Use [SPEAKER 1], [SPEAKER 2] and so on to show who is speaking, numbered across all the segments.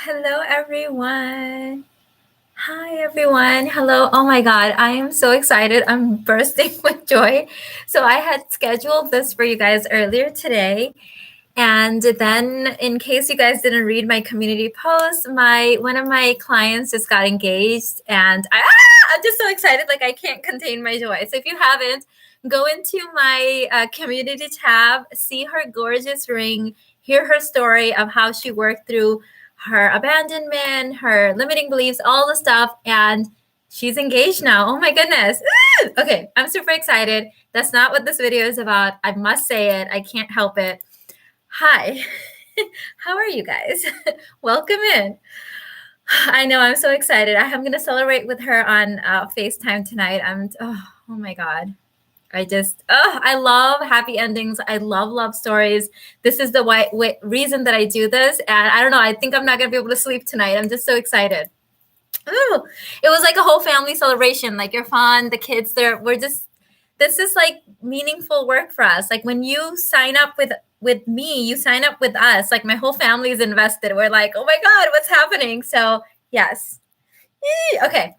[SPEAKER 1] Hello, everyone. Hi, everyone. Hello. Oh my God, I am so excited. I'm bursting with joy. So, I had scheduled this for you guys earlier today. And then, in case you guys didn't read my community post, one of my clients just got engaged, and I'm just so excited. Like, I can't contain my joy. So, if you haven't, go into my community tab, see her gorgeous ring, hear her story of how she worked through her abandonment, her limiting beliefs, all the stuff, and she's engaged now. Oh my goodness. Okay, I'm super excited. That's not what this video is about. I must say it. I can't help it. Hi, how are you guys? Welcome in. I know, I'm so excited. I'm going to celebrate with her on FaceTime tonight. Oh my God. I love happy endings. I love love stories. This is the reason that I do this. And I don't know, I think I'm not going to be able to sleep tonight. I'm just so excited. Ooh, it was like a whole family celebration. Like Irfan, the kids, this is like meaningful work for us. Like when you sign up with me, you sign up with us. Like my whole family is invested. We're like, oh my God, what's happening? So yes. Okay.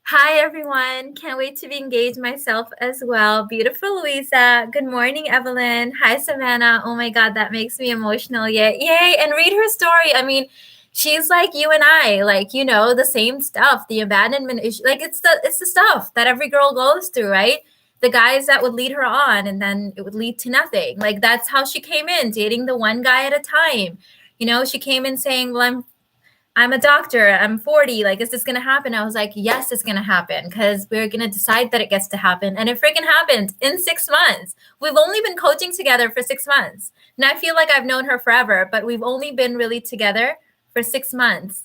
[SPEAKER 1] Hi, everyone. Can't wait to be engaged myself as well. Beautiful Louisa. Good morning, Evelyn. Hi, Savannah. Oh my God, that makes me emotional. Yay. And read her story. I mean, she's like you and I, like, the same stuff, the abandonment issue. Like it's the stuff that every girl goes through, right? The guys that would lead her on and then it would lead to nothing. Like that's how she came in, dating the one guy at a time. She came in saying, well, I'm a doctor. I'm 40. Like, is this going to happen? I was like, yes, it's going to happen because we're going to decide that it gets to happen. And it freaking happened in 6 months. We've only been coaching together for 6 months. And I feel like I've known her forever, but we've only been really together for 6 months.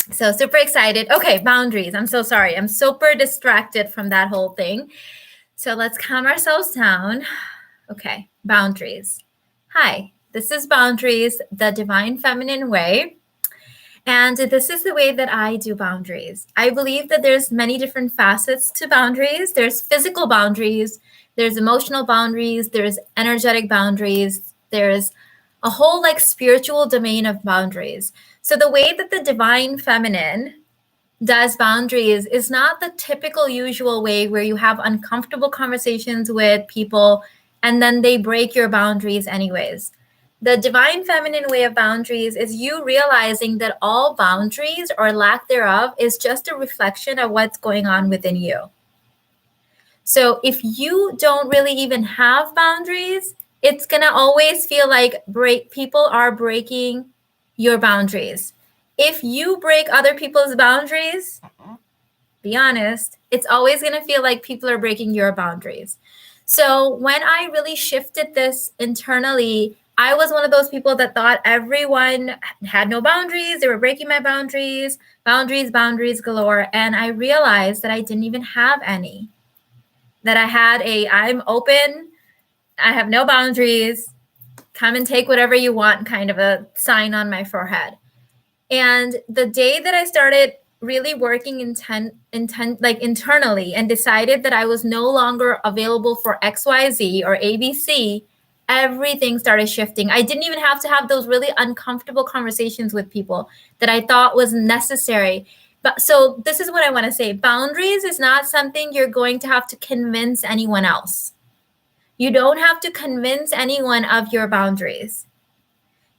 [SPEAKER 1] So super excited. Okay, boundaries. I'm so sorry. I'm super distracted from that whole thing. So let's calm ourselves down. Okay, boundaries. Hi. This is Boundaries, the Divine Feminine Way. And this is the way that I do boundaries. I believe that there's many different facets to boundaries. There's physical boundaries, there's emotional boundaries, there's energetic boundaries, there's a whole like spiritual domain of boundaries. So the way that the Divine Feminine does boundaries is not the typical usual way where you have uncomfortable conversations with people and then they break your boundaries anyways. The Divine Feminine way of boundaries is you realizing that all boundaries or lack thereof is just a reflection of what's going on within you. So if you don't really even have boundaries, it's going to always feel like people are breaking your boundaries. If you break other people's boundaries, be honest, it's always going to feel like people are breaking your boundaries. So when I really shifted this internally, I was one of those people that thought everyone had no boundaries. They were breaking my boundaries, boundaries galore. And I realized that I didn't even have any. That I had I'm open, I have no boundaries, come and take whatever you want kind of a sign on my forehead. And the day that I started really working internally and decided that I was no longer available for XYZ or ABC, everything started shifting. I didn't even have to have those really uncomfortable conversations with people that I thought was necessary. But so this is what I want to say. Boundaries is not something you're going to have to convince anyone else. You don't have to convince anyone of your boundaries.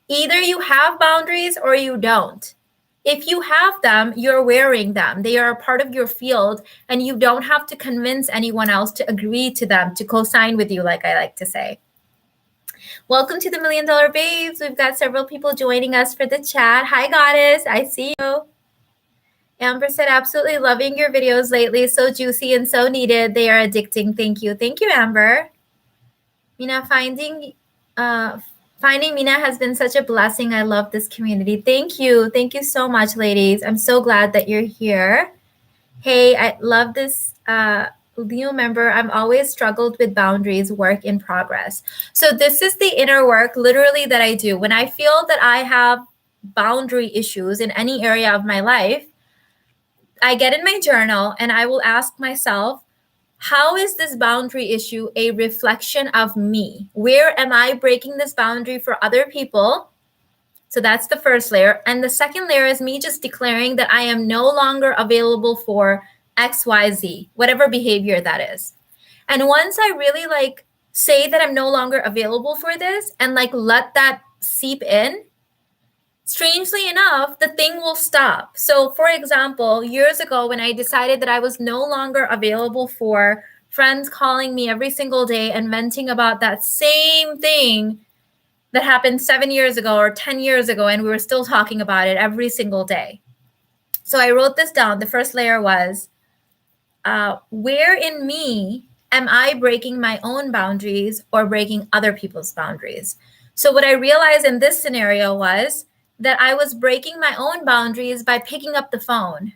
[SPEAKER 1] Either you have boundaries or you don't. If you have them, you're wearing them. They are a part of your field, and you don't have to convince anyone else to agree to them, to co-sign with you, like I like to say. Welcome to the $1 Million Babes. We've got several people joining us for the chat. Hi, Goddess. I see you. Amber said, absolutely loving your videos lately. So juicy and so needed. They are addicting. Thank you. Thank you, Amber. Mina, finding Mina has been such a blessing. I love this community. Thank you. Thank you so much, ladies. I'm so glad that you're here. Hey, I love this new member. I'm always struggled with boundaries, work in progress. So this is the inner work literally that I do. When I feel that I have boundary issues in any area of my life, I get in my journal and I will ask myself, how is this boundary issue a reflection of me? Where am I breaking this boundary for other people? So that's the first layer. And the second layer is me just declaring that I am no longer available for XYZ, whatever behavior that is. And once I really like say that I'm no longer available for this and like let that seep in, strangely enough, the thing will stop. So, for example, years ago, when I decided that I was no longer available for friends calling me every single day and venting about that same thing that happened 7 years ago or 10 years ago, and we were still talking about it every single day. So, I wrote this down. The first layer was where in me am I breaking my own boundaries or breaking other people's boundaries? So, what I realized in this scenario was that I was breaking my own boundaries by picking up the phone,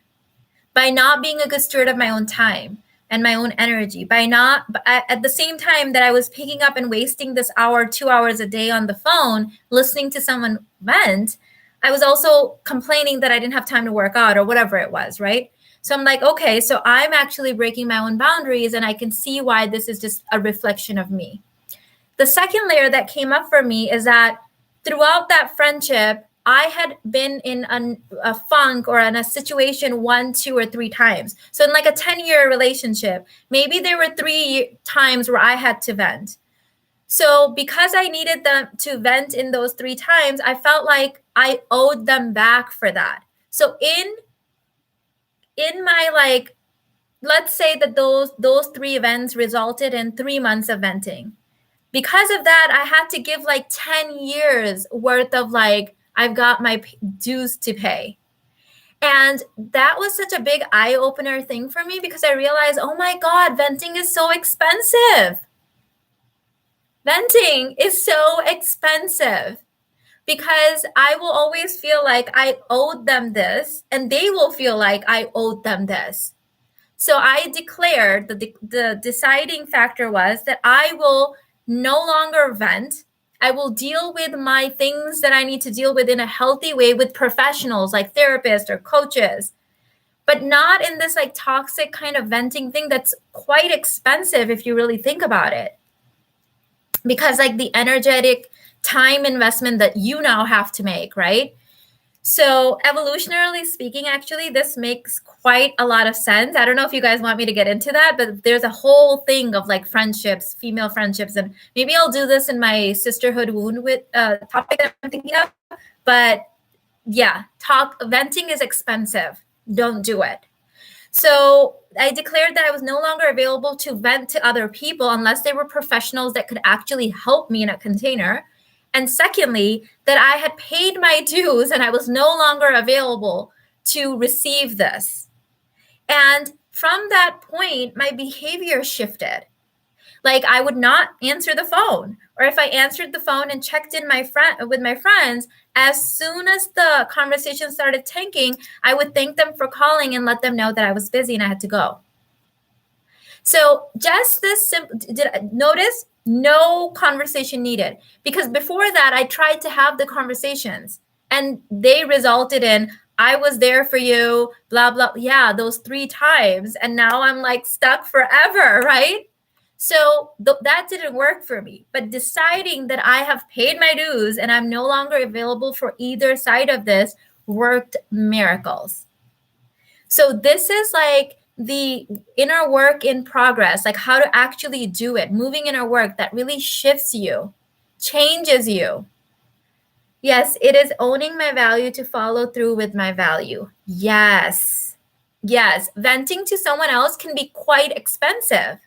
[SPEAKER 1] by not being a good steward of my own time and my own energy, by not, at the same time that I was picking up and wasting this hour, 2 hours a day on the phone, listening to someone vent, I was also complaining that I didn't have time to work out or whatever it was, right? So I'm like, okay, so I'm actually breaking my own boundaries, and I can see why this is just a reflection of me. The second layer that came up for me is that throughout that friendship, I had been in a funk or in a situation 1, 2, or 3 times. So in like a 10-year relationship, maybe there were 3 times where I had to vent. So because I needed them to vent in those 3 times, I felt like I owed them back for that. So in my like, let's say that those 3 events resulted in 3 months of venting. Because of that, I had to give like 10 years worth of like, I've got my dues to pay. And that was such a big eye-opener thing for me, because I realized, oh my God, venting is so expensive. Venting is so expensive, because I will always feel like I owed them this, and they will feel like I owed them this. So I declared the deciding factor was that I will no longer vent. I will deal with my things that I need to deal with in a healthy way with professionals like therapists or coaches, but not in this like toxic kind of venting thing that's quite expensive if you really think about it. Because like the energetic time investment that you now have to make, right? So evolutionarily speaking, actually, this makes quite a lot of sense. I don't know if you guys want me to get into that, but there's a whole thing of like friendships, female friendships, and maybe I'll do this in my sisterhood wound with topic that I'm thinking of. But yeah, venting is expensive. Don't do it. So I declared that I was no longer available to vent to other people unless they were professionals that could actually help me in a container. And secondly, that I had paid my dues and I was no longer available to receive this. And from that point, my behavior shifted. Like I would not answer the phone, or if I answered the phone and checked in with my friends, as soon as the conversation started tanking, I would thank them for calling and let them know that I was busy and I had to go. So just this simple, did I notice? No conversation needed, because before that I tried to have the conversations and they resulted in, I was there for you, blah, blah. Yeah, those 3 times. And now I'm like stuck forever, right? So that didn't work for me. But deciding that I have paid my dues and I'm no longer available for either side of this worked miracles. So this is like the inner work in progress, like how to actually do it, moving inner work that really shifts you, changes you. Yes, it is owning my value to follow through with my value. Yes. Yes, venting to someone else can be quite expensive,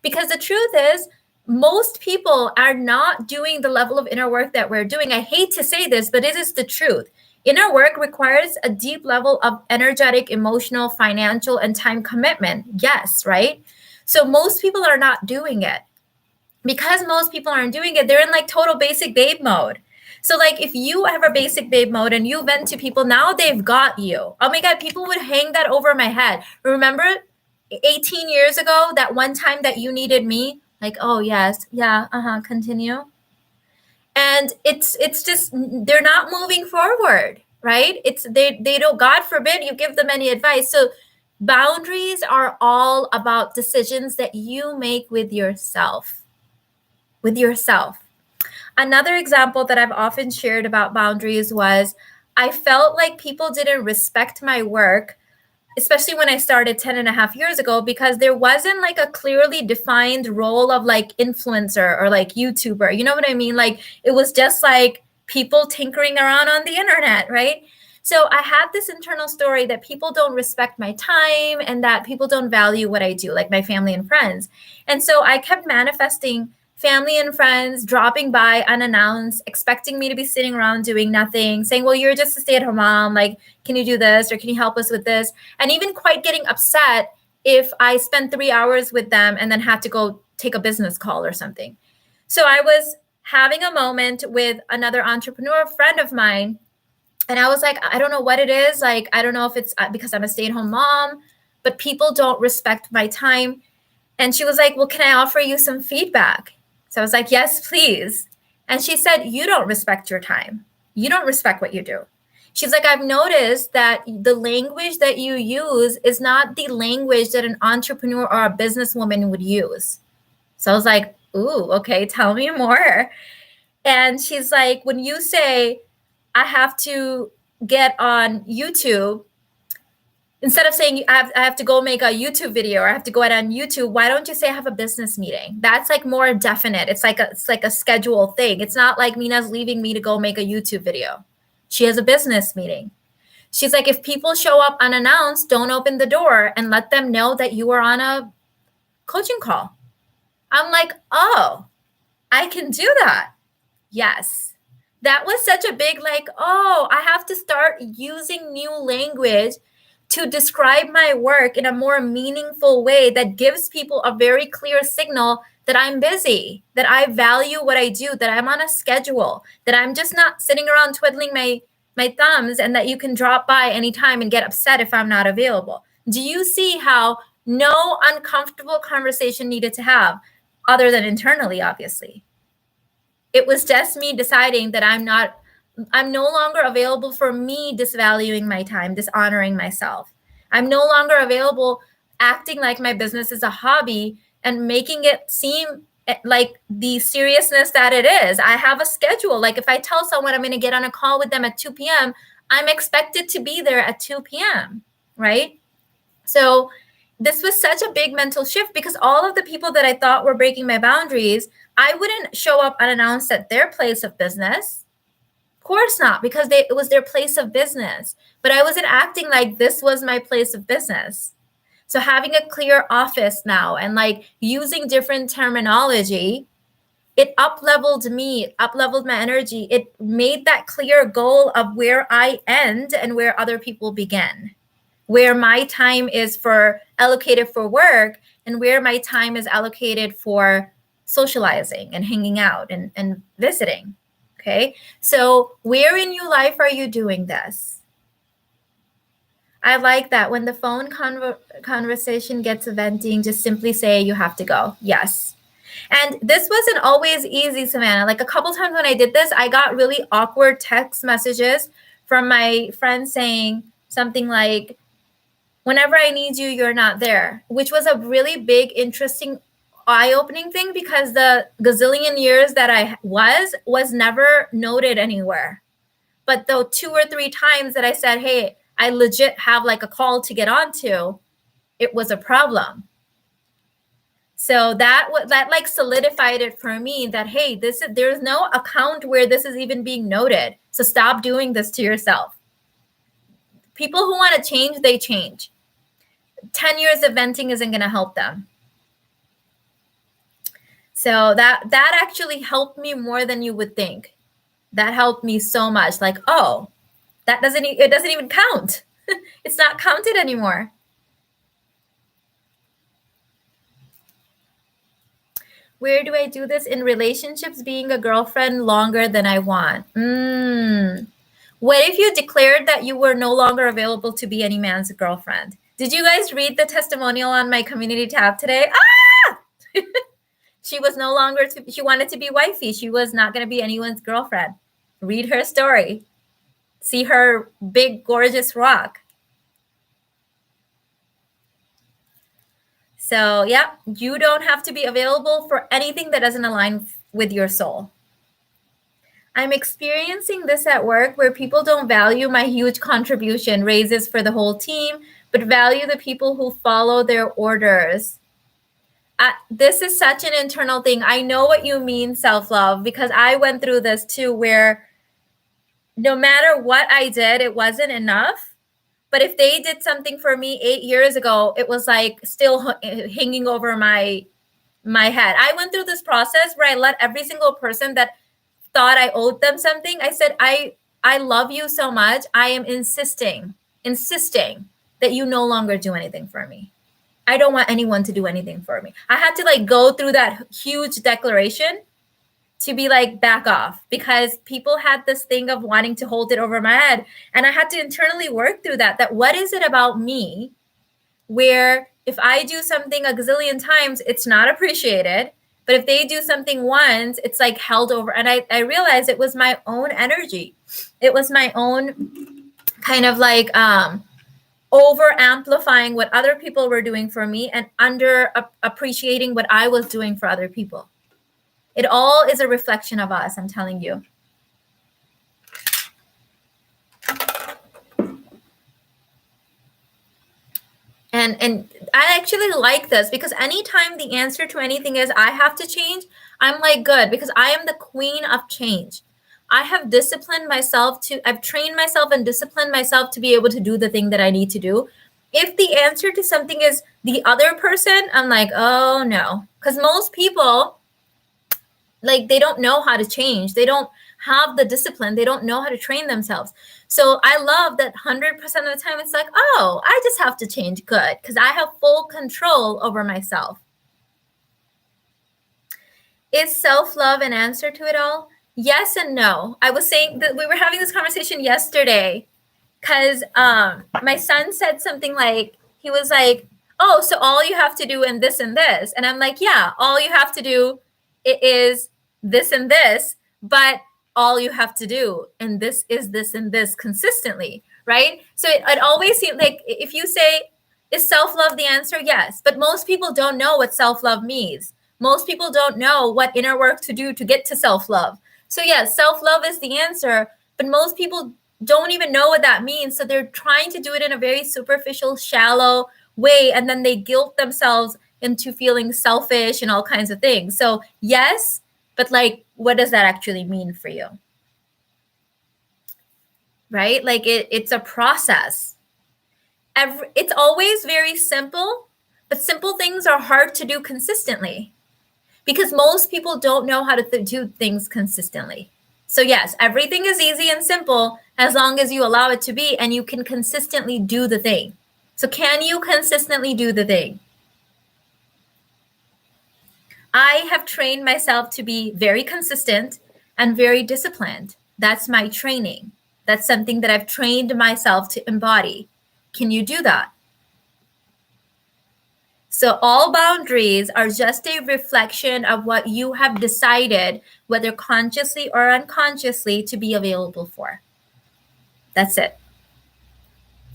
[SPEAKER 1] because the truth is, most people are not doing the level of inner work that we're doing. I hate to say this, but it is the truth. Inner work requires a deep level of energetic, emotional, financial, and time commitment. Yes, right? So most people are not doing it. Because most people aren't doing it, they're in like total basic babe mode. So like if you have a basic babe mode and you vent to people, now they've got you. Oh my God, people would hang that over my head. Remember 18 years ago, that one time that you needed me? Like, oh yes, yeah, continue. And it's just, they're not moving forward, right? It's they don't, God forbid you give them any advice. So boundaries are all about decisions that you make with yourself. With yourself. Another example that I've often shared about boundaries was I felt like people didn't respect my work, especially when I started 10 and a half years ago, because there wasn't like a clearly defined role of like influencer or like YouTuber. You know what I mean? Like it was just like people tinkering around on the internet, right? So I had this internal story that people don't respect my time and that people don't value what I do, like my family and friends. And so I kept manifesting family and friends dropping by unannounced, expecting me to be sitting around doing nothing, saying, well, you're just a stay-at-home mom. Like, can you do this? Or can you help us with this? And even quite getting upset if I spent 3 hours with them and then had to go take a business call or something. So I was having a moment with another entrepreneur friend of mine. And I was like, I don't know what it is. Like, I don't know if it's because I'm a stay-at-home mom, but people don't respect my time. And she was like, well, can I offer you some feedback? So I was like, yes, please. And she said, you don't respect your time. You don't respect what you do. She's like, I've noticed that the language that you use is not the language that an entrepreneur or a businesswoman would use. So I was like, ooh, okay, tell me more. And she's like, when you say, I have to get on YouTube, instead of saying I have to go make a YouTube video or I have to go out on YouTube, why don't you say I have a business meeting? That's like more definite. It's like a schedule thing. It's not like Mina's leaving me to go make a YouTube video. She has a business meeting. She's like, if people show up unannounced, don't open the door and let them know that you are on a coaching call. I'm like, oh, I can do that. Yes. That was such a big, like, oh, I have to start using new language to describe my work in a more meaningful way that gives people a very clear signal that I'm busy, that I value what I do, that I'm on a schedule, that I'm just not sitting around twiddling my thumbs, and that you can drop by anytime and get upset if I'm not available. Do you see how no uncomfortable conversation needed to have, other than internally, obviously? It was just me deciding that I'm no longer available for me disvaluing my time, dishonoring myself. I'm no longer available acting like my business is a hobby and making it seem like the seriousness that it is. I have a schedule. Like if I tell someone I'm going to get on a call with them at 2 p.m., I'm expected to be there at 2 p.m., right? So this was such a big mental shift because all of the people that I thought were breaking my boundaries, I wouldn't show up unannounced at their place of business. Of course not, because it was their place of business. But I wasn't acting like this was my place of business. So having a clear office now and like using different terminology, it up-leveled me, it up-leveled my energy. It made that clear goal of where I end and where other people begin, where my time is allocated for work and where my time is allocated for socializing and hanging out and visiting. Okay. So where in your life are you doing this? I like that. When the phone conversation gets venting, just simply say you have to go. Yes. And this wasn't always easy, Savannah. Like a couple times when I did this, I got really awkward text messages from my friends saying something like, whenever I need you, you're not there, which was a really big, interesting, eye-opening thing because the gazillion years that I was never noted anywhere. But though 2 or 3 times that I said, hey, I legit have like a call to get onto, it was a problem. So that like solidified it for me that, hey, there's no account where this is even being noted. So stop doing this to yourself. People who want to change, they change. 10 years of venting isn't going to help them. So that actually helped me more than you would think. That helped me so much. Like, oh, it doesn't even count. It's not counted anymore. Where do I do this? In relationships, being a girlfriend longer than I want. What if you declared that you were no longer available to be any man's girlfriend? Did you guys read the testimonial on my community tab today? Ah! She was no longer, she wanted to be wifey. She was not going to be anyone's girlfriend. Read her story. See her big, gorgeous rock. So, yeah, you don't have to be available for anything that doesn't align with your soul. I'm experiencing this at work where people don't value my huge contribution, raises for the whole team, but value the people who follow their orders. This is such an internal thing. I know what you mean, self-love, because I went through this too, where no matter what I did, it wasn't enough. But if they did something for me 8 years ago, it was like still hanging over my head. I went through this process where I let every single person that thought I owed them something, I said, I love you so much. I am insisting that you no longer do anything for me. I don't want anyone to do anything for me. I had to like go through that huge declaration to be like, back off, because people had this thing of wanting to hold it over my head. And I had to internally work through that what is it about me where if I do something a gazillion times, it's not appreciated. But if they do something once, it's like held over. And I realized it was my own energy. It was my own kind of like over amplifying what other people were doing for me and under appreciating what I was doing for other people. It all is a reflection of us, I'm telling you. And I actually like this because anytime the answer to anything is I have to change, I'm like, good, because I am the queen of change. I have disciplined myself I've trained myself and disciplined myself to be able to do the thing that I need to do. If the answer to something is the other person, I'm like, oh no. Because most people, like, they don't know how to change. They don't have the discipline. They don't know how to train themselves. So I love that 100% of the time it's like, oh, I just have to change. Good, because I have full control over myself. Is self-love an answer to it all? Yes and no. I was saying that we were having this conversation yesterday because my son said something like, he was like, oh, so all you have to do and this. And I'm like, yeah, all you have to do is this and this, but all you have to do and this is this and this consistently, right? So it always seems like if you say, is self-love the answer? Yes, but most people don't know what self-love means. Most people don't know what inner work to do to get to self-love. So yes, self-love is the answer, but most people don't even know what that means. So they're trying to do it in a very superficial, shallow way, and then they guilt themselves into feeling selfish and all kinds of things. So yes, but like, what does that actually mean for you? Right? Like it's a process. It's always very simple, but simple things are hard to do consistently because most people don't know how to do things consistently. So yes, everything is easy and simple as long as you allow it to be and you can consistently do the thing. So can you consistently do the thing? I have trained myself to be very consistent and very disciplined. That's my training. That's something that I've trained myself to embody. Can you do that? So all boundaries are just a reflection of what you have decided, whether consciously or unconsciously, to be available for. That's it.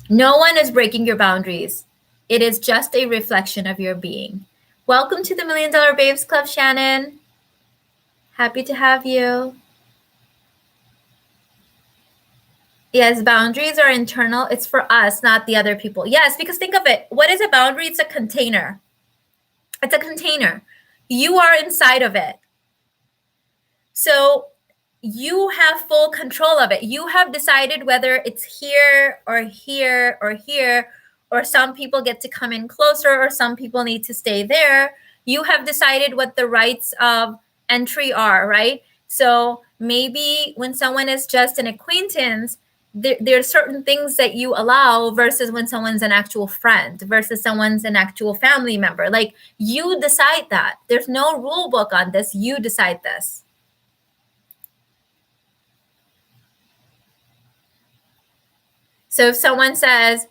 [SPEAKER 1] No one is breaking your boundaries. It is just a reflection of your being. Welcome to the $1 Million Babes Club, Shannon. Happy to have you. Yes, boundaries are internal. It's for us, not the other people. Yes, because think of it. What is a boundary? It's a container. It's a container. You are inside of it. So you have full control of it. You have decided whether it's here or here or here, or some people get to come in closer or some people need to stay there. You have decided what the rights of entry are, right? So maybe when someone is just an acquaintance, there are certain things that you allow versus when someone's an actual friend versus someone's an actual family member. Like, you decide that. There's no rule book on this. You decide this. So if someone says,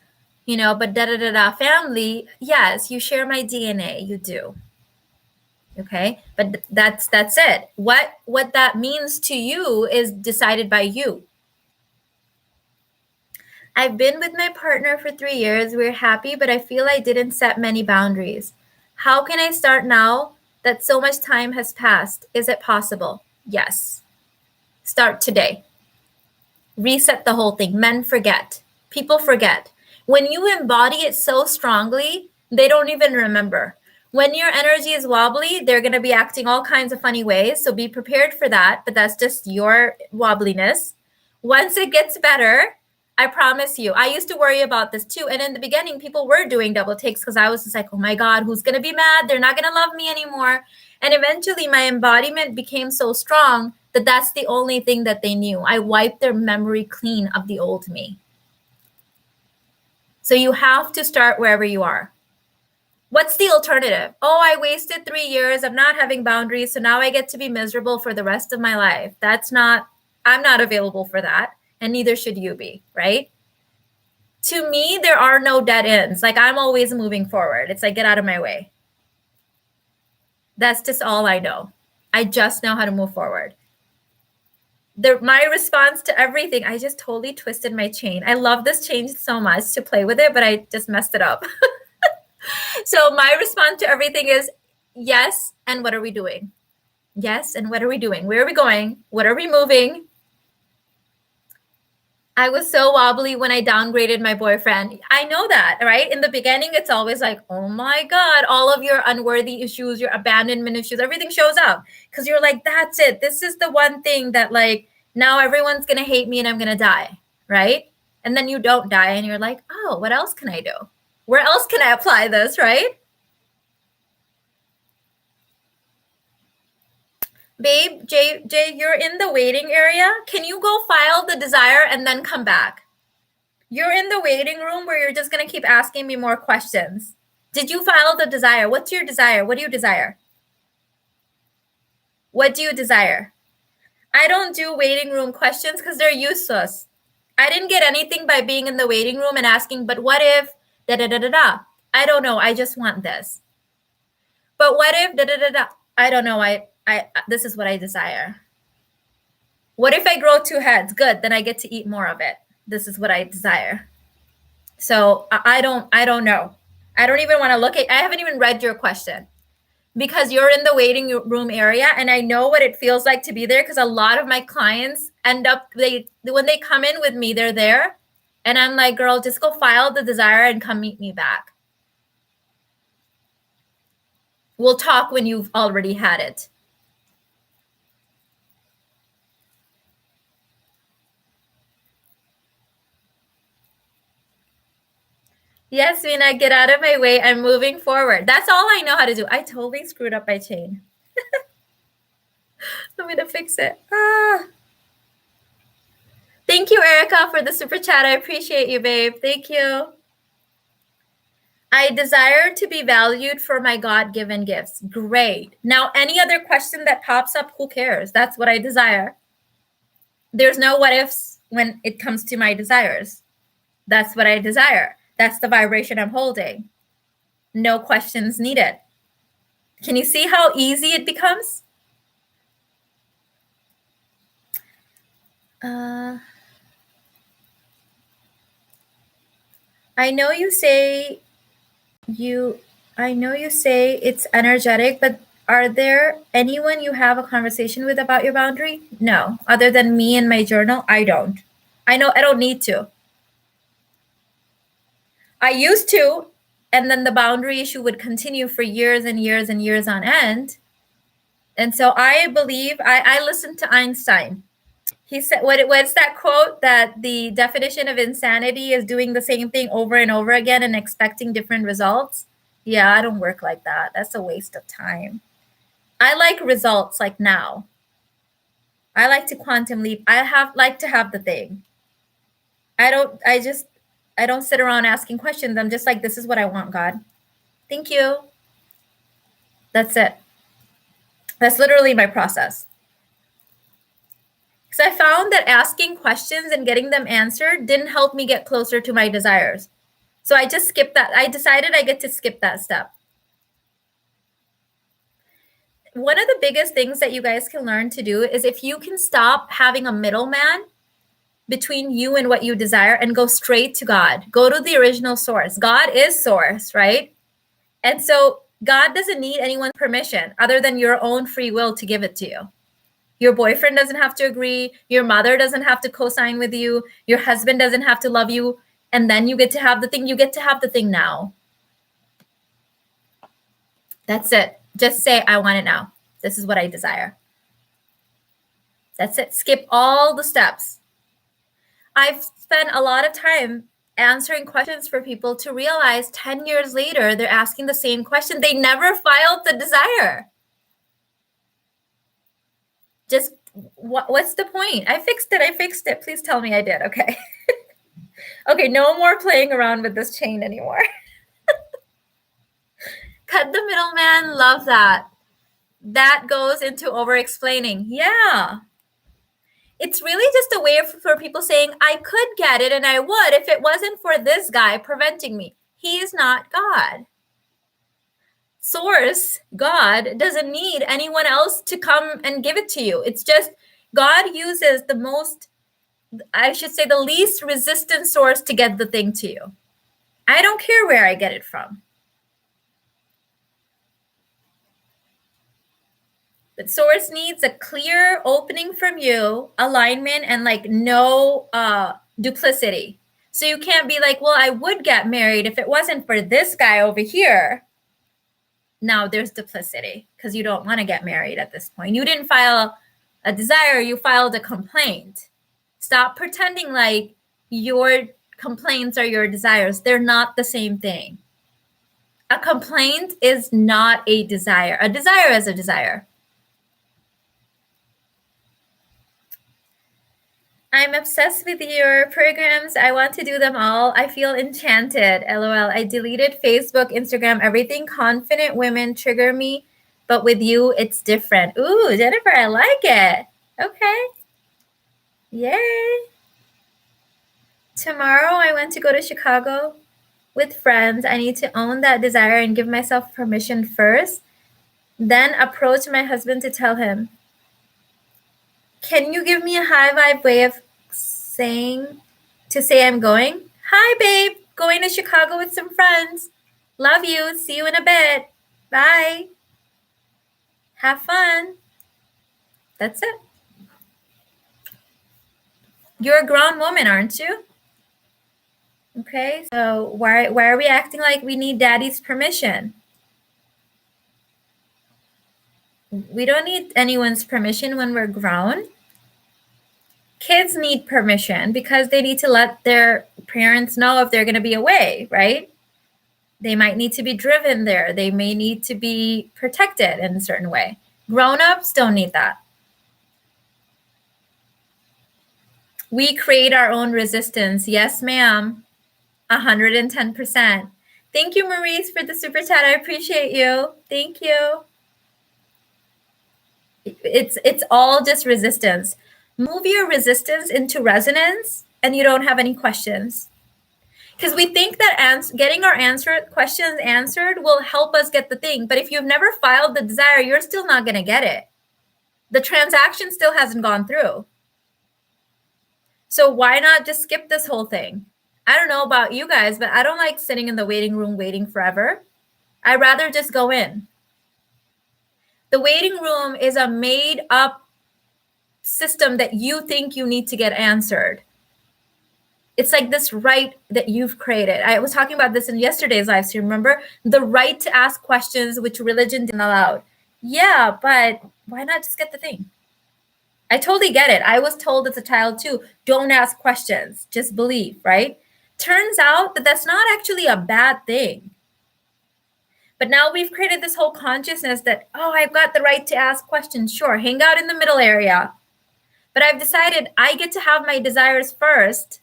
[SPEAKER 1] you know, but da-da-da-da family, yes, you share my DNA, you do. Okay, but that's it. What that means to you is decided by you. I've been with my partner for 3 years. We're happy, but I feel I didn't set many boundaries. How can I start now that so much time has passed? Is it possible? Yes. Start today. Reset the whole thing. Men forget. People forget. When you embody it so strongly, they don't even remember. When your energy is wobbly, they're going to be acting all kinds of funny ways. So be prepared for that. But that's just your wobbliness. Once it gets better, I promise you, I used to worry about this too. And in the beginning, people were doing double takes because I was just like, oh my God, who's going to be mad? They're not going to love me anymore. And eventually my embodiment became so strong that that's the only thing that they knew. I wiped their memory clean of the old me. So you have to start wherever you are. What's the alternative? Oh, I wasted 3 years of not having boundaries, so now I get to be miserable for the rest of my life. I'm not available for that, and neither should you be, right? To me, there are no dead ends. Like, I'm always moving forward. It's like, get out of my way. That's just all I know. I just know how to move forward. My response to everything, I just totally twisted my chain. I love this chain so much to play with it, but I just messed it up. So my response to everything is yes, and what are we doing? Yes, and what are we doing? Where are we going? What are we moving? I was so wobbly when I downgraded my boyfriend. I know that, right? In the beginning, it's always like, oh my God, all of your unworthy issues, your abandonment issues, everything shows up. Because you're like, that's it. This is the one thing that, like, now everyone's going to hate me and I'm going to die, right? And then you don't die and you're like, oh, what else can I do? Where else can I apply this, right? Babe, Jay, you're in the waiting area. Can you go file the desire and then come back? You're in the waiting room where you're just going to keep asking me more questions. Did you file the desire? What's your desire? What do you desire? What do you desire? I don't do waiting room questions because they're useless. I didn't get anything by being in the waiting room and asking, but what if da-da-da-da-da? I don't know. I just want this. But what if da-da-da-da? I don't know. This is what I desire. What if I grow 2 heads? Good. Then I get to eat more of it. This is what I desire. So I don't know. I don't even want to look at, I haven't even read your question because you're in the waiting room area and I know what it feels like to be there because a lot of my clients end up, when they come in with me, they're there and I'm like, girl, just go file the desire and come meet me back. We'll talk when you've already had it. Yes, Mina, get out of my way. I'm moving forward. That's all I know how to do. I totally screwed up my chain. I'm going to fix it. Thank you, Erica, for the super chat. I appreciate you, babe. Thank you. I desire to be valued for my God-given gifts. Great. Now, any other question that pops up, who cares? That's what I desire. There's no what ifs when it comes to my desires. That's what I desire. That's the vibration I'm holding. No questions needed. Can you see how easy it becomes? I know you say it's energetic, but are there anyone you have a conversation with about your boundary? No, other than me and my journal, I don't. I know I don't need to. I used to, and then the boundary issue would continue for years and years and years on end. And so I believe, I listened to Einstein. He said, what's that quote that the definition of insanity is doing the same thing over and over again and expecting different results? Yeah, I don't work like that. That's a waste of time. I like results like now. I like to quantum leap. Like to have the thing. I don't sit around asking questions. I'm just like, this is what I want, God. Thank you. That's it. That's literally my process. Because I found that asking questions and getting them answered didn't help me get closer to my desires. So I just skipped that. I decided I get to skip that step. One of the biggest things that you guys can learn to do is if you can stop having a middleman between you and what you desire and go straight to God. Go to the original source. God is source, right? And so God doesn't need anyone's permission other than your own free will to give it to you. Your boyfriend doesn't have to agree. Your mother doesn't have to co-sign with you. Your husband doesn't have to love you. And then you get to have the thing. You get to have the thing now. That's it. Just say, I want it now. This is what I desire. That's it. Skip all the steps. I've spent a lot of time answering questions for people to realize 10 years later, they're asking the same question. They never filed the desire. Just what's the point? I fixed it. Please tell me I did. Okay. Okay, no more playing around with this chain anymore. Cut the middleman. Love that. That goes into over-explaining. Yeah. It's really just a way for people saying, I could get it and I would if it wasn't for this guy preventing me. He is not God. Source, God, doesn't need anyone else to come and give it to you. It's just God uses the most, I should say, the least resistant source to get the thing to you. I don't care where I get it from. But source needs a clear opening from you, alignment, and like no duplicity. So you can't be like, well, I would get married if it wasn't for this guy over here. Now there's duplicity because you don't want to get married at this point. You didn't file a desire, you filed a complaint. Stop pretending like your complaints are your desires. They're not the same thing. A complaint is not a desire. A desire is a desire. I'm obsessed with your programs. I want to do them all. I feel enchanted. LOL. I deleted Facebook, Instagram, everything. Confident women trigger me, but with you, it's different. Ooh, Jennifer, I like it. Okay. Yay. Tomorrow, I want to go to Chicago with friends. I need to own that desire and give myself permission first, then approach my husband to tell him. Can you give me a high vibe way of say I'm going? Hi, babe. Going to Chicago with some friends. Love you. See you in a bit. Bye. Have fun. That's it. You're a grown woman, aren't you? Okay, so why are we acting like we need daddy's permission? We don't need anyone's permission when we're grown. Kids need permission because they need to let their parents know if they're going to be away, right? They might need to be driven there. They may need to be protected in a certain way. Grown-ups don't need that. We create our own resistance. Yes, ma'am. 110%. Thank you, Maurice, for the super chat. I appreciate you. Thank you. It's all just resistance. Move your resistance into resonance and you don't have any questions. Because we think that getting our questions answered will help us get the thing. But if you've never filed the desire, you're still not going to get it. The transaction still hasn't gone through. So why not just skip this whole thing? I don't know about you guys, but I don't like sitting in the waiting room waiting forever. I'd rather just go in. The waiting room is a made up system that you think you need to get answered. It's like this right that you've created. I was talking about this in yesterday's live stream. Remember the right to ask questions, which religion didn't allow. Yeah, but why not just get the thing? I totally get it. I was told as a child too, don't ask questions, just believe, right? Turns out that that's not actually a bad thing. But now we've created this whole consciousness that, oh, I've got the right to ask questions. Sure, hang out in the middle area. But I've decided I get to have my desires first,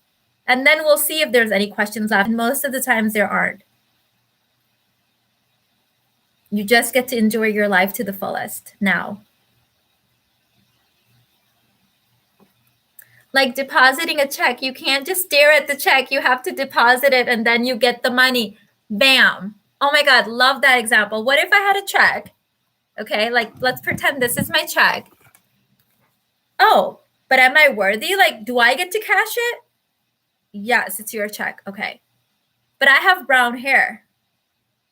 [SPEAKER 1] and then we'll see if there's any questions left. And most of the times there aren't. You just get to enjoy your life to the fullest now. Like depositing a check. You can't just stare at the check. You have to deposit it and then you get the money. Bam. Oh my God, love that example. What if I had a check? Okay, like let's pretend this is my check. Oh, but am I worthy? Like, do I get to cash it? Yes, it's your check. Okay. But I have brown hair.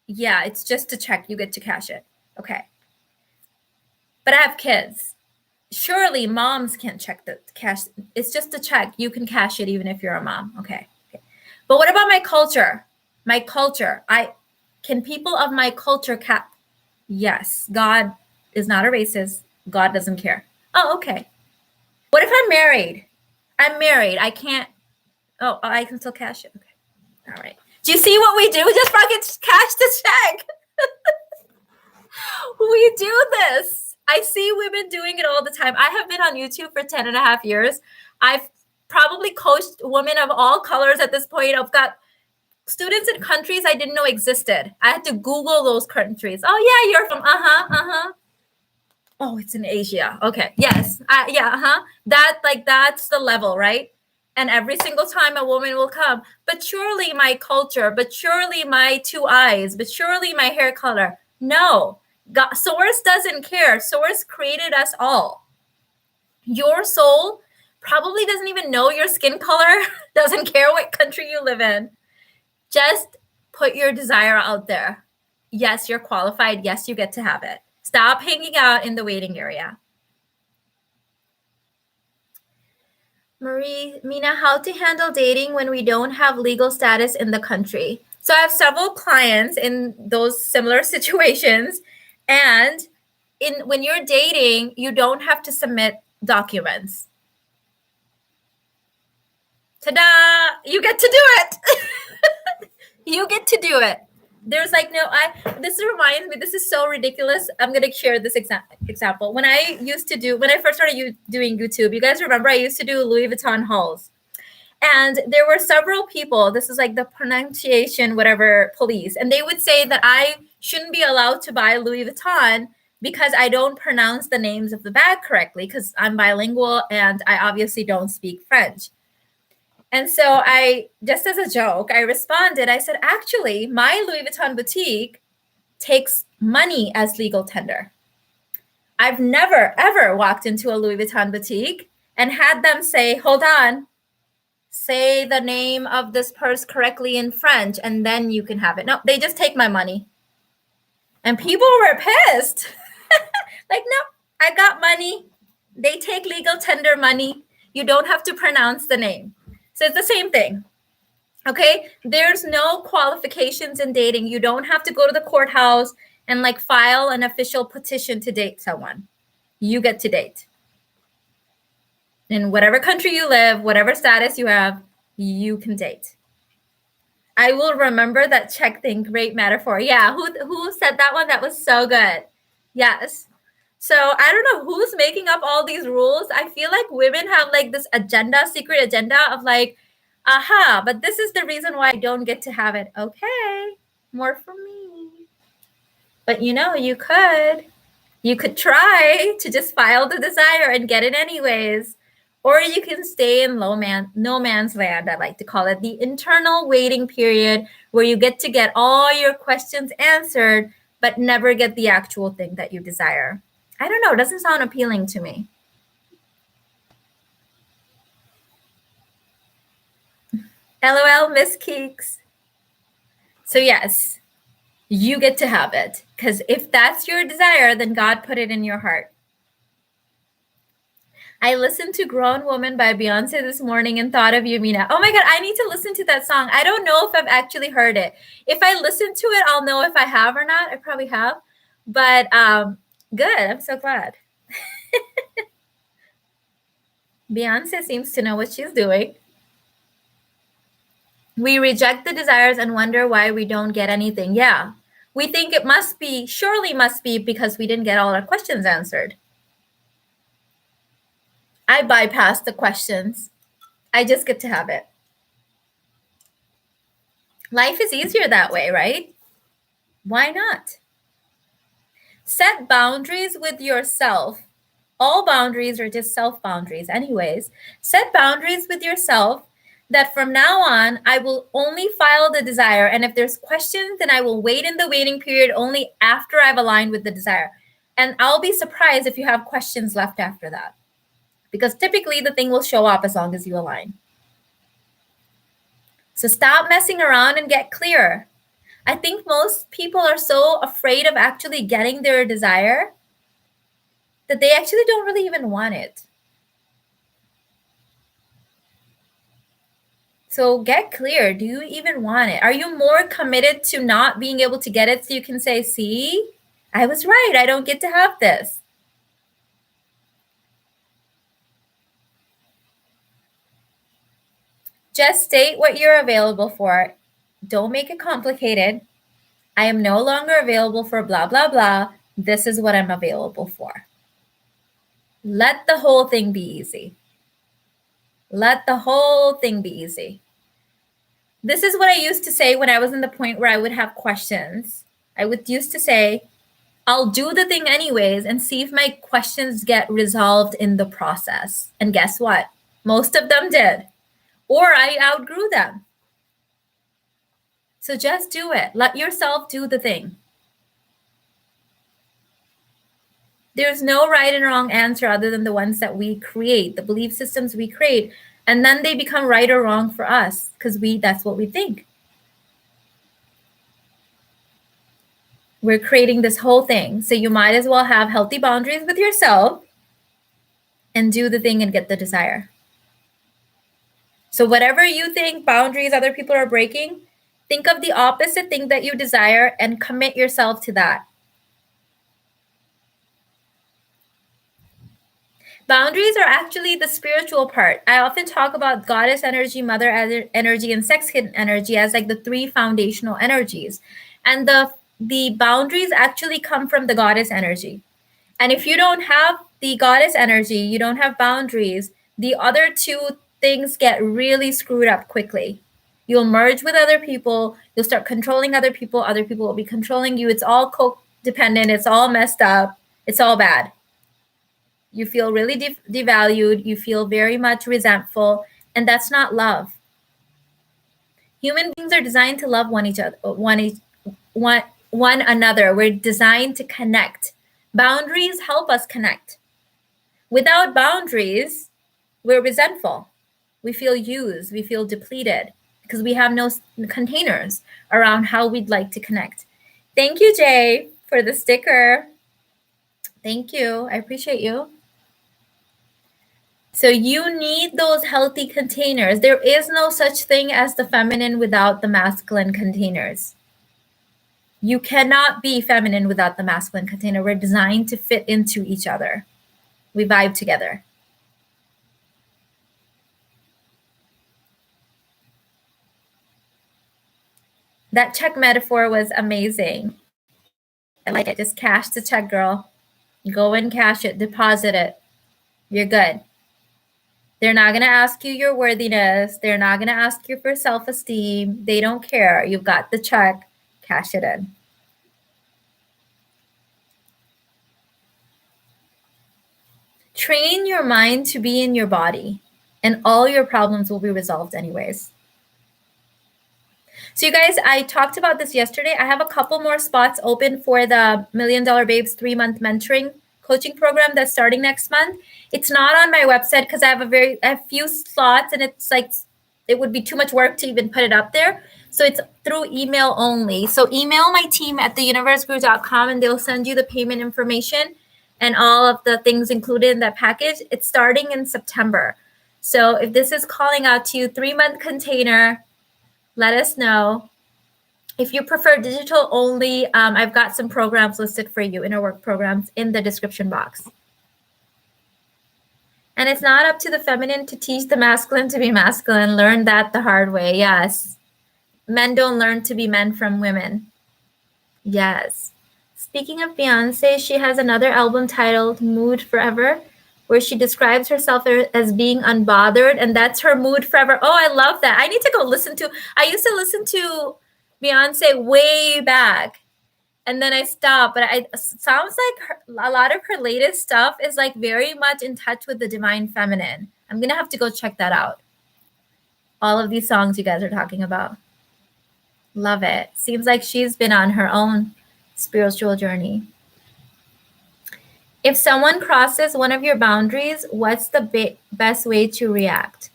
[SPEAKER 1] Yeah, it's just a check. You get to cash it. Okay. But I have kids. surely moms can't check the cash. It's just a check. You can cash it even if you're a mom. Okay. But what about my culture? My culture. Can people of my culture cap? Yes. God is not a racist. God doesn't care. Oh, okay. What if I'm married? I'm married. I can't. Oh, I can still cash it. Okay. All right. Do you see what we do? We just fucking cash the check. We do this. I see women doing it all the time. I have been on YouTube for 10 and a half years. I've probably coached women of all colors at this point. I've got students in countries I didn't know existed. I had to Google those countries. Oh, yeah, you're from, Oh, it's in Asia. Okay. Yes. Yeah. That's the level, right? And every single time a woman will come, but surely my culture, but surely my two eyes, but surely my hair color. No. God, Source doesn't care. Source created us all. Your soul probably doesn't even know your skin color, doesn't care what country you live in. Just put your desire out there. Yes, you're qualified. Yes, you get to have it. Stop hanging out in the waiting area. Mina, how to handle dating when we don't have legal status in the country? So I have several clients in those similar situations. And when you're dating, you don't have to submit documents. Ta-da! You get to do it. You get to do it. There's like this reminds me, this is so ridiculous. I'm going to share this example. When I first started doing YouTube, you guys remember I used to do Louis Vuitton hauls. And there were several people, this is like the pronunciation, whatever, police. And they would say that I shouldn't be allowed to buy Louis Vuitton because I don't pronounce the names of the bag correctly because I'm bilingual and I obviously don't speak French. And so just as a joke, I responded, I said, actually, my Louis Vuitton boutique takes money as legal tender. I've never, ever walked into a Louis Vuitton boutique and had them say, hold on, say the name of this purse correctly in French, and then you can have it. No, they just take my money. And people were pissed. Like, no, I got money. They take legal tender money. You don't have to pronounce the name. So it's the same thing. Okay, there's no qualifications in dating. You don't have to go to the courthouse and like file an official petition to date someone. You get to date. In whatever country you live, whatever status you have, you can date. I will remember that check thing. Great metaphor. Yeah, who said that one? That was so good. Yes. So I don't know who's making up all these rules. I feel like women have like this agenda, secret agenda of like, aha, but this is the reason why I don't get to have it. Okay, more for me. But you could. You could try to just file the desire and get it anyways. Or you can stay in no man's land, I like to call it, the internal waiting period where you get all your questions answered, but never get the actual thing that you desire. I don't know. It doesn't sound appealing to me. LOL, Miss Keeks. So yes, you get to have it. Because if that's your desire, then God put it in your heart. I listened to Grown Woman by Beyonce this morning and thought of you, Mina. Oh my God, I need to listen to that song. I don't know if I've actually heard it. If I listen to it, I'll know if I have or not. I probably have. But good. I'm so glad. Beyonce seems to know what she's doing. We reject the desires and wonder why we don't get anything. Yeah. We think it surely must be because we didn't get all our questions answered. I bypass the questions. I just get to have it. Life is easier that way, right? Why not? Set boundaries with yourself. All boundaries are just self-boundaries anyways. Set boundaries with yourself that from now on, I will only file the desire. And if there's questions, then I will wait in the waiting period only after I've aligned with the desire. And I'll be surprised if you have questions left after that. Because typically the thing will show up as long as you align. So stop messing around and get clear. I think most people are so afraid of actually getting their desire that they actually don't really even want it. So get clear. Do you even want it? Are you more committed to not being able to get it so you can say, see, I was right. I don't get to have this. Just state what you're available for. Don't make it complicated. I am no longer available for blah, blah, blah. This is what I'm available for. Let the whole thing be easy. Let the whole thing be easy. This is what I used to say when I was in the point where I would have questions. I would used to say, I'll do the thing anyways and see if my questions get resolved in the process. And guess what? Most of them did. Or I outgrew them. So just do it. Let yourself do the thing. There's no right and wrong answer other than the ones that we create, the belief systems we create. And then they become right or wrong for us because that's what we think. We're creating this whole thing. So you might as well have healthy boundaries with yourself and do the thing and get the desire. So whatever you think boundaries other people are breaking, think of the opposite thing that you desire and commit yourself to that. Boundaries are actually the spiritual part. I often talk about goddess energy, mother energy, and sex kid energy as like the three foundational energies. And the boundaries actually come from the goddess energy. And if you don't have the goddess energy, you don't have boundaries, the other two things get really screwed up quickly. You'll merge with other people. You'll start controlling other people. Other people will be controlling you. It's all codependent. It's all messed up. It's all bad. You feel really devalued. You feel very much resentful. And that's not love. Human beings are designed to love one another. We're designed to connect. Boundaries help us connect. Without boundaries, we're resentful. We feel used. We feel depleted because we have no containers around how we'd like to connect. Thank you, Jay, for the sticker. Thank you. I appreciate you. So you need those healthy containers. There is no such thing as the feminine without the masculine containers. You cannot be feminine without the masculine container. We're designed to fit into each other. We vibe together. That check metaphor was amazing. I like it. Just cash the check, girl. Go and cash it. Deposit it. You're good. They're not going to ask you your worthiness. They're not going to ask you for self-esteem. They don't care. You've got the check. Cash it in. Train your mind to be in your body, and all your problems will be resolved anyways. So you guys, I talked about this yesterday. I have a couple more spots open for the $1 Million Babes 3-month mentoring coaching program that's starting next month. It's not on my website because I have a few slots, and it's like it would be too much work to even put it up there. So it's through email only. So email my team at theuniverseguru.com and they'll send you the payment information and all of the things included in that package. It's starting in September. So if this is calling out to you, 3-month container, let us know. If you prefer digital only, I've got some programs listed for you, inner work programs, in the description box. And it's not up to the feminine to teach the masculine to be masculine. Learn that the hard way. Yes. Men don't learn to be men from women. Yes. Speaking of Beyonce, she has another album titled Mood Forever, where she describes herself as being unbothered, and that's her mood forever. Oh, I love that. I need to go listen to, I used to listen to Beyonce way back, and then I stopped, but it sounds like a lot of her latest stuff is like very much in touch with the divine feminine. I'm going to have to go check that out. All of these songs you guys are talking about. Love it. Seems like she's been on her own spiritual journey. If someone crosses one of your boundaries, what's the best way to react?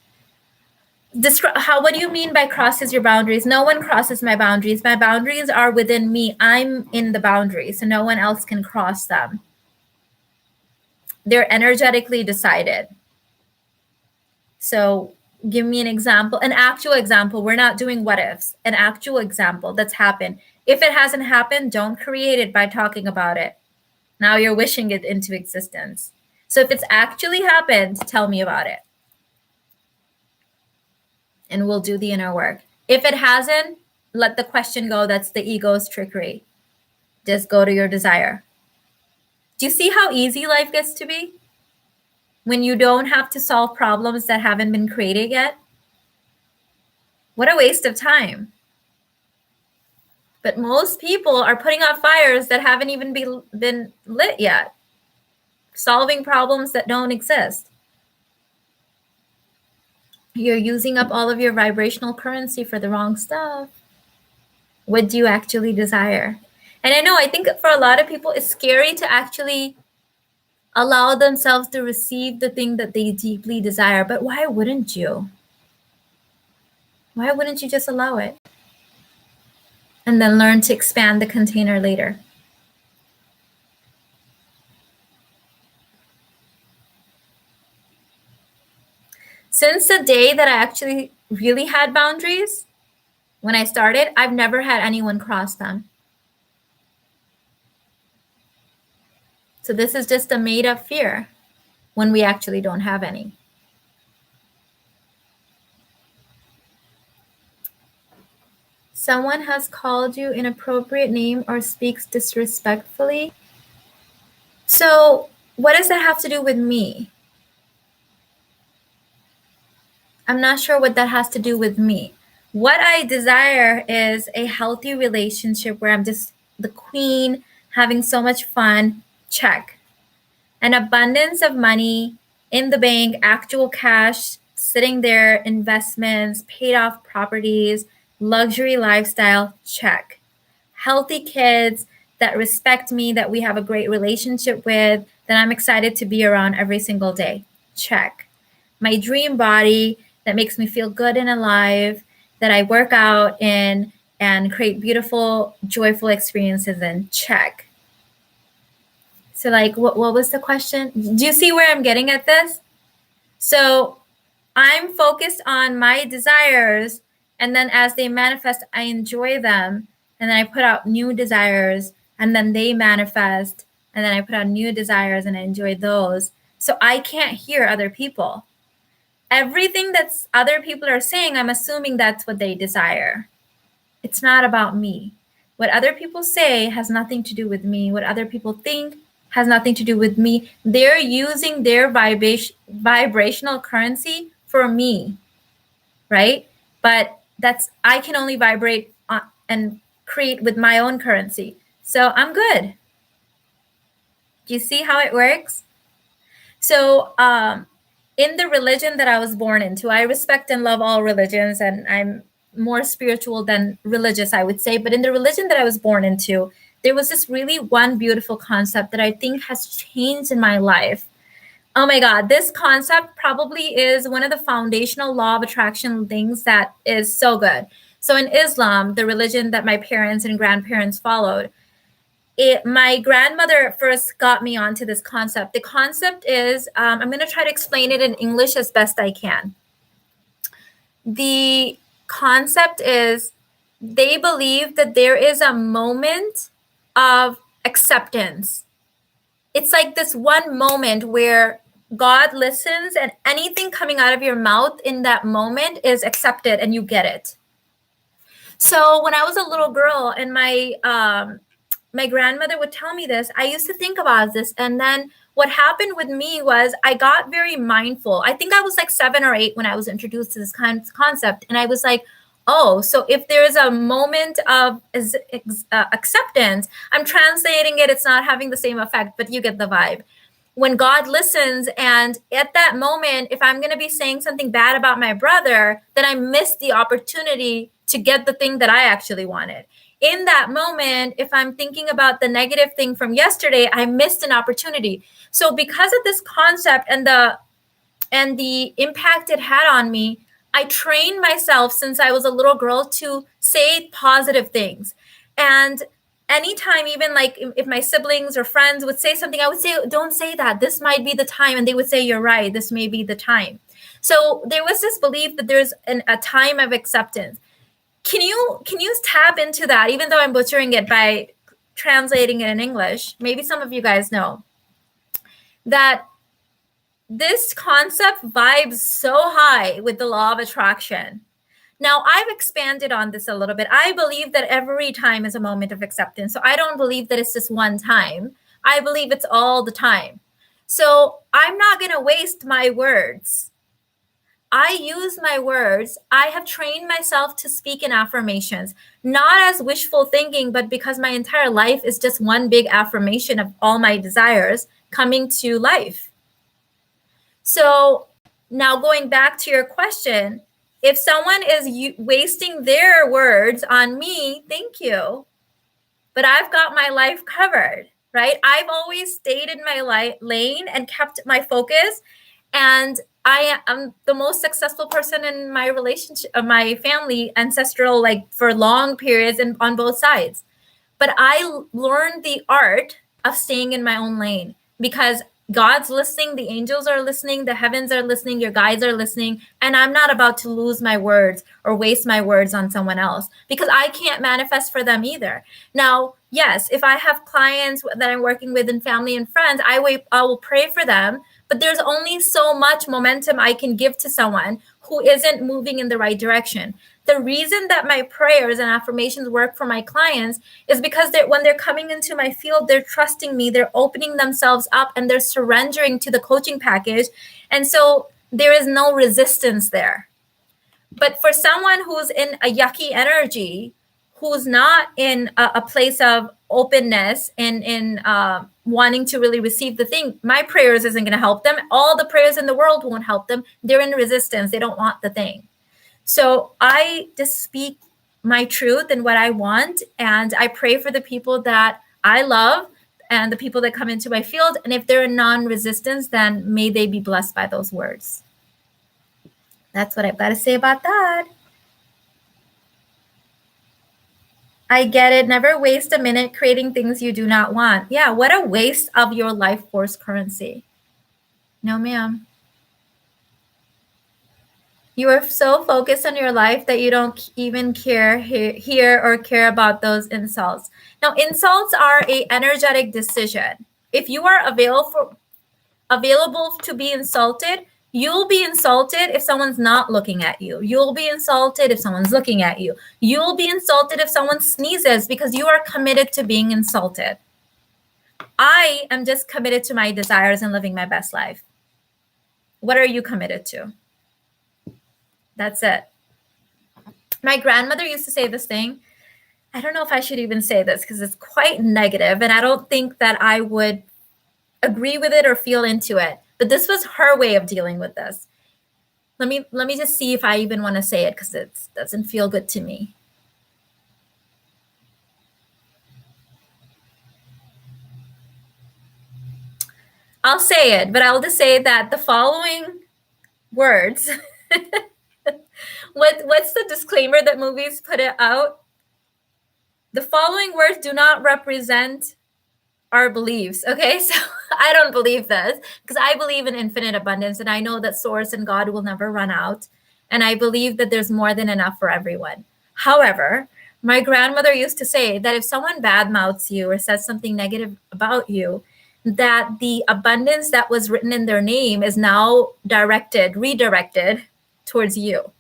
[SPEAKER 1] What do you mean by crosses your boundaries? No one crosses my boundaries. My boundaries are within me. I'm in the boundaries, so no one else can cross them. They're energetically decided. So give me an example, an actual example. We're not doing what ifs, an actual example that's happened. If it hasn't happened, don't create it by talking about it. Now you're wishing it into existence. So if it's actually happened, tell me about it. And we'll do the inner work. If it hasn't, let the question go. That's the ego's trickery. Just go to your desire. Do you see how easy life gets to be? When you don't have to solve problems that haven't been created yet? What a waste of time. But most people are putting out fires that haven't even been lit yet, solving problems that don't exist. You're using up all of your vibrational currency for the wrong stuff. What do you actually desire? And I think for a lot of people, it's scary to actually allow themselves to receive the thing that they deeply desire. But why wouldn't you? Why wouldn't you just allow it? And then learn to expand the container later. Since the day that I actually really had boundaries, when I started, I've never had anyone cross them. So this is just a made-up fear when we actually don't have any. Someone has called you inappropriate name or speaks disrespectfully. So what does that have to do with me? I'm not sure what that has to do with me. What I desire is a healthy relationship where I'm just the queen, having so much fun. Check. An abundance of money in the bank, actual cash, sitting there, investments, paid off properties, luxury lifestyle. Check. Healthy kids that respect me, that we have a great relationship with, that I'm excited to be around every single day. Check. My dream body that makes me feel good and alive, that I work out in and create beautiful, joyful experiences in. Check. So like, what was the question? Do you see where I'm getting at this? So I'm focused on my desires, and then as they manifest, I enjoy them. And then I put out new desires, and then they manifest. And then I put out new desires and I enjoy those. So I can't hear other people. Everything that's other people are saying, I'm assuming that's what they desire. It's not about me. What other people say has nothing to do with me. What other people think has nothing to do with me. They're using their vibrational currency for me, right? But I can only vibrate and create with my own currency. So I'm good. Do you see how it works? So in the religion that I was born into, I respect and love all religions, and I'm more spiritual than religious, I would say. But in the religion that I was born into, there was this really one beautiful concept that I think has changed in my life. Oh my God, this concept probably is one of the foundational law of attraction things that is so good. So in Islam, the religion that my parents and grandparents followed, my grandmother first got me onto this concept. The concept is, I'm going to try to explain it in English as best I can. The concept is they believe that there is a moment of acceptance. It's like this one moment where God listens and anything coming out of your mouth in that moment is accepted and you get it. So when I was a little girl and my grandmother would tell me this, I used to think about this. And then what happened with me was I got very mindful. I think I was like 7 or 8 when I was introduced to this concept. And I was like, oh, so if there is a moment of acceptance, I'm translating it. It's not having the same effect, but you get the vibe. When God listens, and at that moment, if I'm going to be saying something bad about my brother, then I missed the opportunity to get the thing that I actually wanted. In that moment, if I'm thinking about the negative thing from yesterday, I missed an opportunity. So because of this concept and the impact it had on me, I trained myself since I was a little girl to say positive things. And anytime, even like if my siblings or friends would say something, I would say, don't say that. This might be the time. And they would say, you're right. This may be the time. So there was this belief that there's a time of acceptance. Can you tap into that, even though I'm butchering it by translating it in English? Maybe some of you guys know that this concept vibes so high with the law of attraction. Now, I've expanded on this a little bit. I believe that every time is a moment of acceptance. So I don't believe that it's just one time. I believe it's all the time. So I'm not going to waste my words. I use my words. I have trained myself to speak in affirmations, not as wishful thinking, but because my entire life is just one big affirmation of all my desires coming to life. So now going back to your question, if someone is wasting their words on me, thank you. But I've got my life covered, right? I've always stayed in my lane and kept my focus. And I am the most successful person in my relationship, my family, ancestral, like for long periods and on both sides. But I learned the art of staying in my own lane because God's listening, the angels are listening, the heavens are listening, your guides are listening, and I'm not about to lose my words or waste my words on someone else because I can't manifest for them either. Now, yes, if I have clients that I'm working with and family and friends, I will pray for them, but there's only so much momentum I can give to someone who isn't moving in the right direction. The reason that my prayers and affirmations work for my clients is because when they're coming into my field, they're trusting me, they're opening themselves up, and they're surrendering to the coaching package. And so there is no resistance there. But for someone who's in a yucky energy, who's not in a place of openness and in wanting to really receive the thing, my prayers isn't going to help them. All the prayers in the world won't help them. They're in resistance. They don't want the thing. So I just speak my truth and what I want. And I pray for the people that I love and the people that come into my field. And if they're in non-resistance, then may they be blessed by those words. That's what I've got to say about that. I get it. Never waste a minute creating things you do not want. Yeah, what a waste of your life force currency. No, ma'am. You are so focused on your life that you don't even hear or care about those insults. Now, insults are an energetic decision. If you are available to be insulted, you'll be insulted if someone's not looking at you. You'll be insulted if someone's looking at you. You'll be insulted if someone sneezes because you are committed to being insulted. I am just committed to my desires and living my best life. What are you committed to? That's it. My grandmother used to say this thing. I don't know if I should even say this because it's quite negative, and I don't think that I would agree with it or feel into it. But this was her way of dealing with this. Let me just see if I even want to say it because it doesn't feel good to me. I'll say it, but I'll just say that the following words. What's the disclaimer that movies put it out? The following words do not represent our beliefs. Okay, so I don't believe this because I believe in infinite abundance, and I know that Source and God will never run out, and I believe that there's more than enough for everyone. However, my grandmother used to say that if someone badmouths you or says something negative about you, that the abundance that was written in their name is now redirected towards you.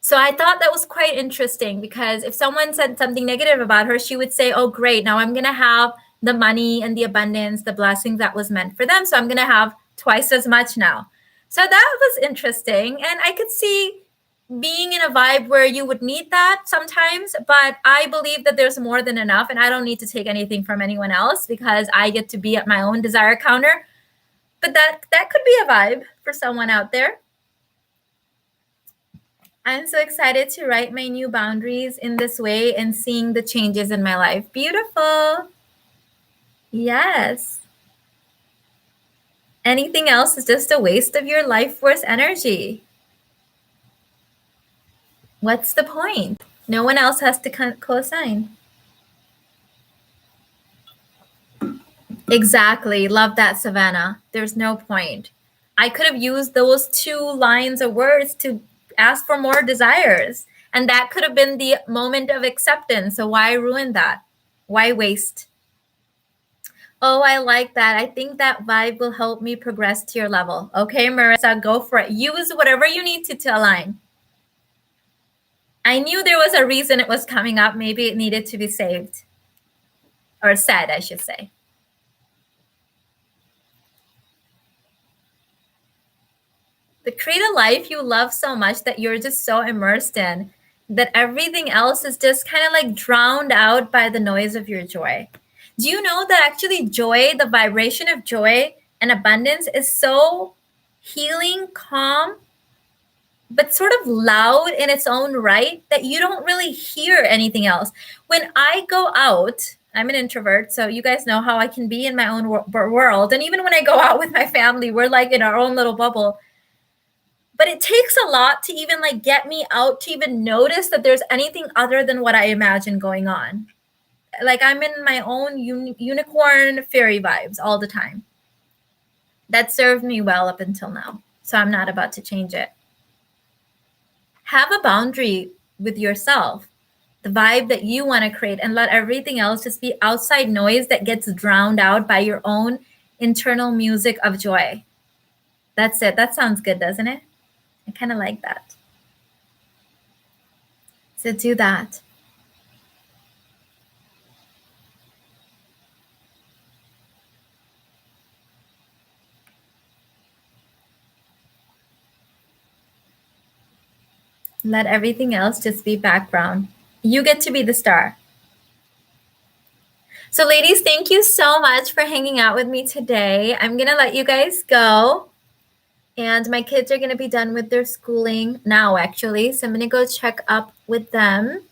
[SPEAKER 1] So I thought that was quite interesting because if someone said something negative about her, she would say, oh, great, now I'm going to have the money and the abundance, the blessings that was meant for them. So I'm going to have twice as much now. So that was interesting. And I could see being in a vibe where you would need that sometimes, but I believe that there's more than enough and I don't need to take anything from anyone else because I get to be at my own desire counter. But that could be a vibe for someone out there. I'm so excited to write my new boundaries in this way and seeing the changes in my life. Beautiful. Yes. Anything else is just a waste of your life force energy. What's the point? No one else has to co-sign. Exactly. Love that, Savannah. There's no point. I could have used those 2 lines of words to ask for more desires. And that could have been the moment of acceptance. So why ruin that? Why waste? Oh, I like that. I think that vibe will help me progress to your level. Okay, Marissa, go for it. Use whatever you need to align. I knew there was a reason it was coming up. Maybe it needed to be saved or said, I should say. But create a life you love so much that you're just so immersed in that everything else is just kind of like drowned out by the noise of your joy. Do you know that actually joy, the vibration of joy and abundance, is so healing, calm, but sort of loud in its own right that you don't really hear anything else? When I go out, I'm an introvert, so you guys know how I can be in my own world. And even when I go out with my family, we're like in our own little bubble. But it takes a lot to even like get me out to even notice that there's anything other than what I imagine going on. Like I'm in my own unicorn fairy vibes all the time. That served me well up until now. So I'm not about to change it. Have a boundary with yourself, the vibe that you want to create, and let everything else just be outside noise that gets drowned out by your own internal music of joy. That's it. That sounds good, doesn't it? I kind of like that. So do that. Let everything else just be background. You get to be the star. So, ladies, thank you so much for hanging out with me today. I'm going to let you guys go. And my kids are going to be done with their schooling now, actually. So I'm going to go check up with them.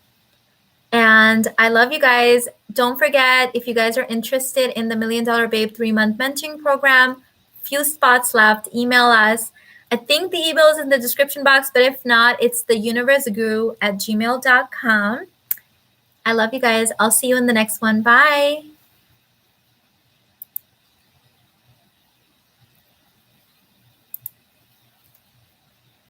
[SPEAKER 1] And I love you guys. Don't forget, if you guys are interested in the $1 Million Babe 3-month mentoring program, few spots left, email us. I think the email is in the description box, but if not, it's theuniverseguru@gmail.com. I love you guys. I'll see you in the next one. Bye.